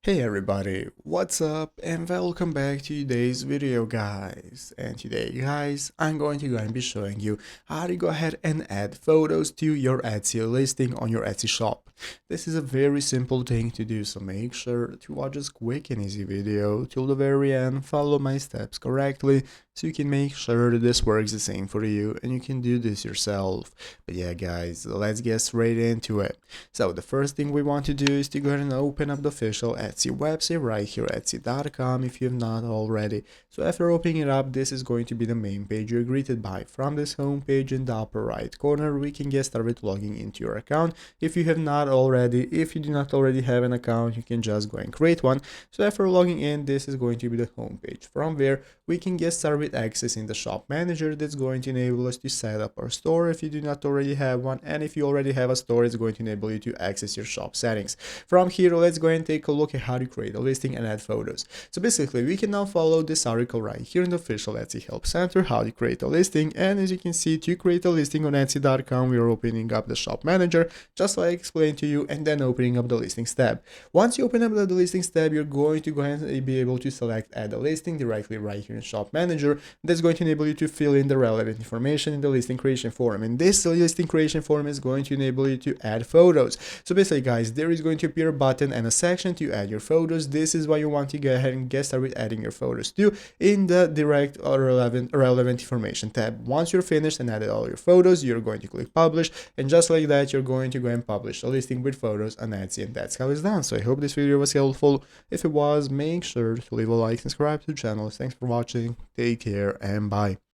Hey everybody, what's up and welcome back to today's video guys. And today guys, I'm going to be showing you how to go ahead and add photos to your Etsy listing on your Etsy shop. This is a very simple thing to do, so make sure to watch this quick and easy video till the very end, follow my steps correctly so you can make sure that this works the same for you and you can do this yourself. But yeah guys, let's get straight into it. So the first thing we want to do is to go ahead and open up the official Etsy website right here, etsy.com, if you have not already. So after opening it up, this is going to be the main page you're greeted by. From this home page in the upper right corner, we can get started logging into your account. If you have not already, if you do not already have an account, you can just go and create one. So after logging in, this is going to be the home page. From where we can get started with accessing the shop manager that's going to enable us to set up our store if you do not already have one, and if you already have a store, it's going to enable you to access your shop settings. From here, let's go and take a look at how to create a listing and add photos. So basically, we can now follow this article right here in the official Etsy Help Center, how to create a listing. And as you can see, to create a listing on Etsy.com, we are opening up the shop manager, just like I explained to you, and then opening up the listings tab. Once you open up the listings tab, you're going to go ahead and be able to select add a listing directly right here in shop manager. That's going to enable you to fill in the relevant information in the listing creation form. And this listing creation form is going to enable you to add photos. So basically guys, there is going to appear a button and a section to add your photos. This is what you want to go ahead and get started with adding your photos to in the direct or relevant information tab. Once you're finished and added all your photos, you're going to click publish, and just like that, you're going to go and publish a listing with photos on Etsy, and that's how it's done. So I hope this video was helpful. If it was, make sure to leave a like and subscribe to the channel. Thanks for watching, take care, and bye.